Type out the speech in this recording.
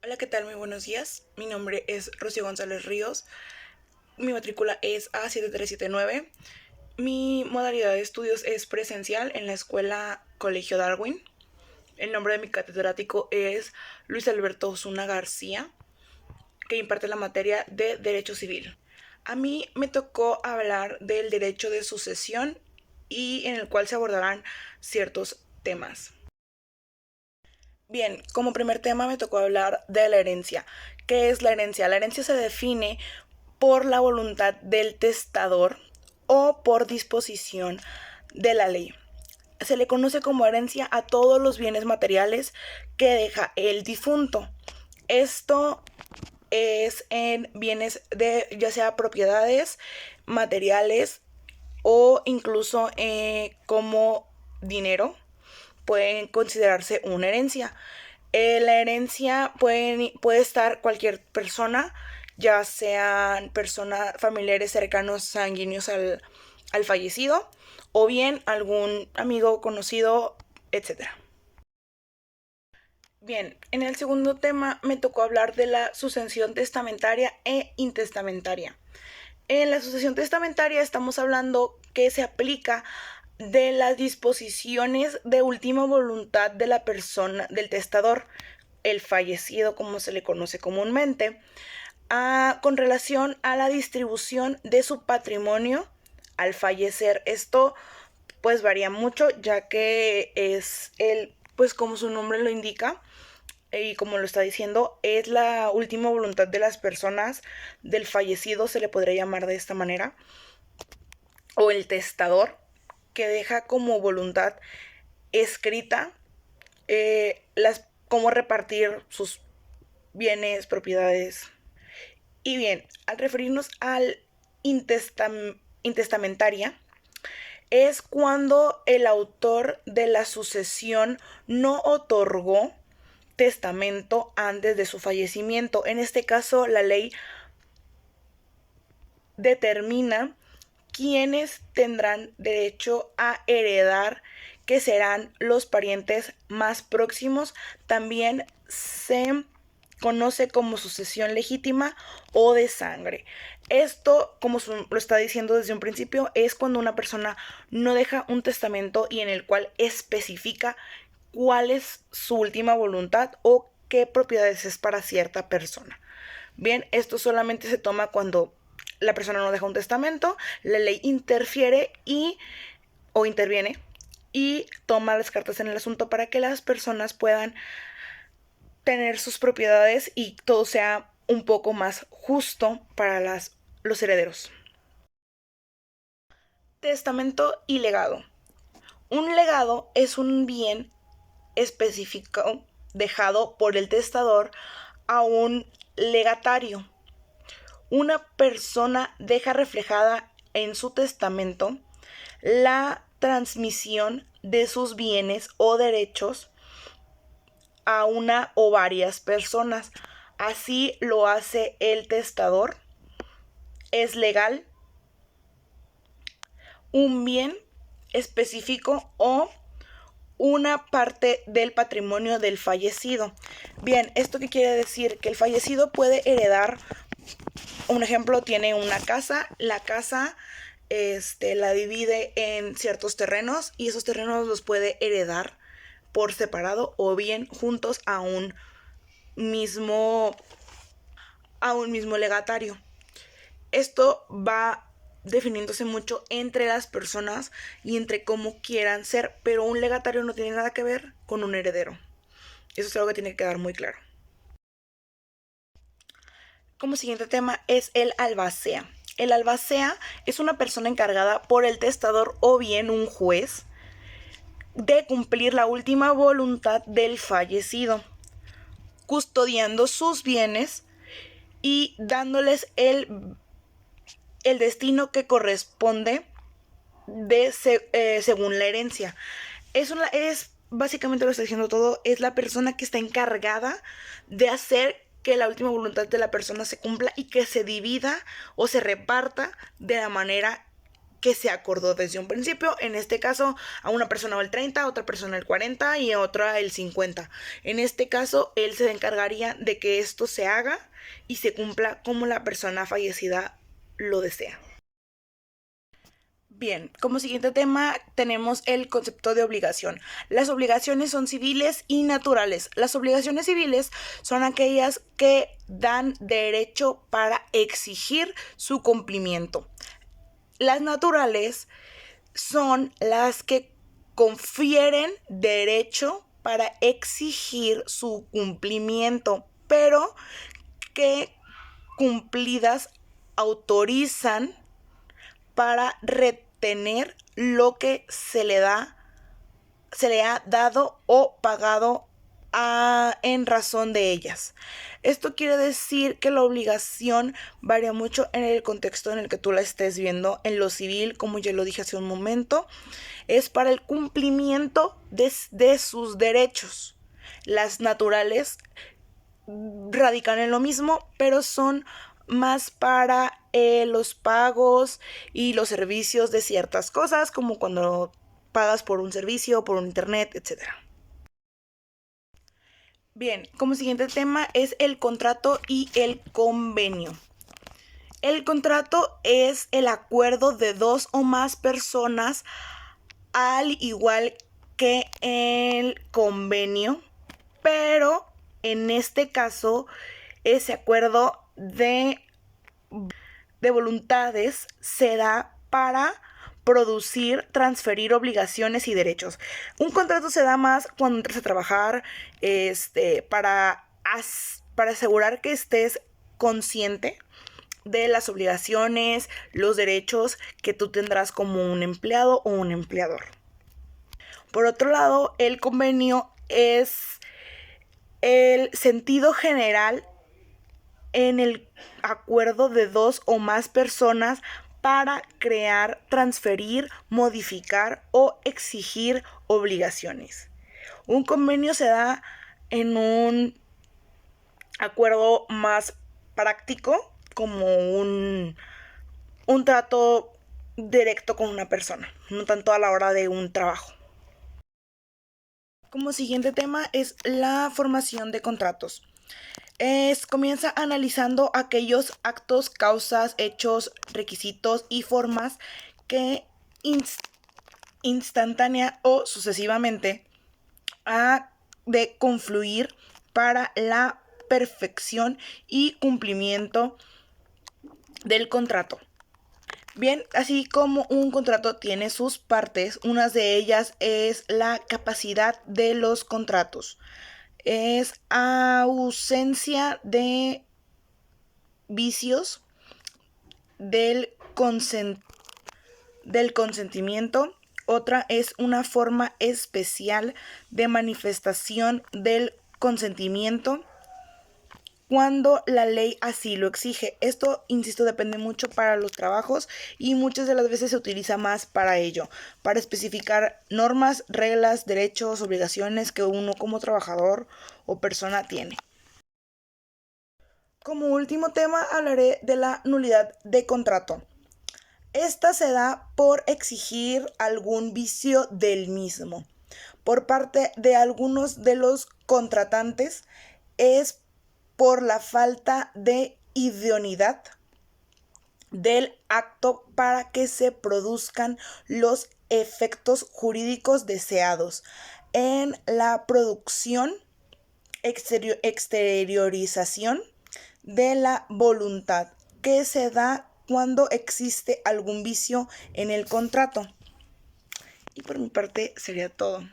Hola, ¿qué tal? Muy buenos días. Mi nombre es Rocío González Ríos. Mi matrícula es A7379. Mi modalidad de estudios es presencial en la escuela Colegio Darwin. El nombre de mi catedrático es Luis Alberto Osuna García, que imparte la materia de Derecho Civil. A mí me tocó hablar del derecho de sucesión y en el cual se abordarán ciertos temas. Bien, como primer tema me tocó hablar de la herencia. ¿Qué es la herencia? La herencia se define por la voluntad del testador o por disposición de la ley. Se le conoce como herencia a todos los bienes materiales que deja el difunto. Esto es en bienes de ya sea propiedades materiales o incluso como dinero pueden considerarse una herencia. La herencia puede estar cualquier persona, ya sean personas, familiares cercanos, sanguíneos al fallecido, o bien algún amigo conocido, etcétera. Bien, en el segundo tema me tocó hablar de la sucesión testamentaria e intestamentaria. En la sucesión testamentaria estamos hablando que se aplica de las disposiciones de última voluntad de la persona, del testador, el fallecido como se le conoce comúnmente, con relación a la distribución de su patrimonio al fallecer. Esto pues varía mucho ya que es pues como su nombre lo indica, y como lo está diciendo, es la última voluntad de las personas del fallecido, se le podría llamar de esta manera, o el testador, que deja como voluntad escrita cómo repartir sus bienes, propiedades. Y bien, al referirnos al intestamentaria, es cuando el autor de la sucesión no otorgó testamento antes de su fallecimiento. En este caso, la ley determina quiénes tendrán derecho a heredar, que serán los parientes más próximos. También se conoce como sucesión legítima o de sangre. Esto, como lo está diciendo desde un principio, es cuando una persona no deja un testamento y en el cual especifica cuál es su última voluntad o qué propiedades es para cierta persona. Bien, esto solamente se toma cuando la persona no deja un testamento, la ley interfiere o interviene y toma las cartas en el asunto para que las personas puedan tener sus propiedades y todo sea un poco más justo para los herederos. Testamento y legado. Un legado es un bien específico dejado por el testador a un legatario. Una persona deja reflejada en su testamento la transmisión de sus bienes o derechos a una o varias personas. Así lo hace el testador. Es legal un bien específico o una parte del patrimonio del fallecido. Bien, ¿esto qué quiere decir? Que el fallecido puede heredar, un ejemplo, tiene una casa, la casa la divide en ciertos terrenos y esos terrenos los puede heredar por separado o bien juntos mismo, a un mismo legatario. Esto va definiéndose mucho entre las personas y entre cómo quieran ser, pero un legatario no tiene nada que ver con un heredero. Eso es algo que tiene que quedar muy claro. Como siguiente tema es el albacea. El albacea es una persona encargada por el testador o bien un juez de cumplir la última voluntad del fallecido, custodiando sus bienes y dándoles el destino que corresponde según la herencia. Es básicamente lo está diciendo todo, es la persona que está encargada de hacer que la última voluntad de la persona se cumpla y que se divida o se reparta de la manera que se acordó desde un principio. En este caso, a una persona el 30, a otra persona el 40 y a otra el 50. En este caso, él se encargaría de que esto se haga y se cumpla como la persona fallecida lo desea. Bien, como siguiente tema tenemos el concepto de obligación. Las obligaciones son civiles y naturales. Las obligaciones civiles son aquellas que dan derecho para exigir su cumplimiento. Las naturales son las que confieren derecho para exigir su cumplimiento, pero que cumplidas autorizan para retener lo que se le ha dado o pagado en razón de ellas. Esto quiere decir que la obligación varía mucho en el contexto en el que tú la estés viendo. En lo civil, como ya lo dije hace un momento, es para el cumplimiento de sus derechos. Las naturales radican en lo mismo, pero son más para los pagos y los servicios de ciertas cosas, como cuando pagas por un servicio, por un internet, etc. Bien, como siguiente tema es el contrato y el convenio. El contrato es el acuerdo de dos o más personas, al igual que el convenio, pero en este caso ese acuerdo de voluntades se da para producir, transferir obligaciones y derechos. Un contrato se da más cuando entras a trabajar, para asegurar que estés consciente de las obligaciones, los derechos que tú tendrás como un empleado o un empleador. Por otro lado, el convenio es el sentido general en el acuerdo de dos o más personas para crear, transferir, modificar o exigir obligaciones. Un convenio se da en un acuerdo más práctico, como un trato directo con una persona, no tanto a la hora de un trabajo. Como siguiente tema es la formación de contratos. Comienza analizando aquellos actos, causas, hechos, requisitos y formas que instantánea o sucesivamente ha de confluir para la perfección y cumplimiento del contrato. Bien, así como un contrato tiene sus partes, una de ellas es la capacidad de los contratos. Es ausencia de vicios del consentimiento. Otra es una forma especial de manifestación del consentimiento cuando la ley así lo exige. Esto, insisto, depende mucho para los trabajos y muchas de las veces se utiliza más para ello, para especificar normas, reglas, derechos, obligaciones que uno como trabajador o persona tiene. Como último tema hablaré de la nulidad de contrato. Esta se da por exigir algún vicio del mismo por parte de algunos de los contratantes. Es por la falta de idoneidad del acto para que se produzcan los efectos jurídicos deseados en la producción, exteriorización de la voluntad, que se da cuando existe algún vicio en el contrato. Y por mi parte sería todo.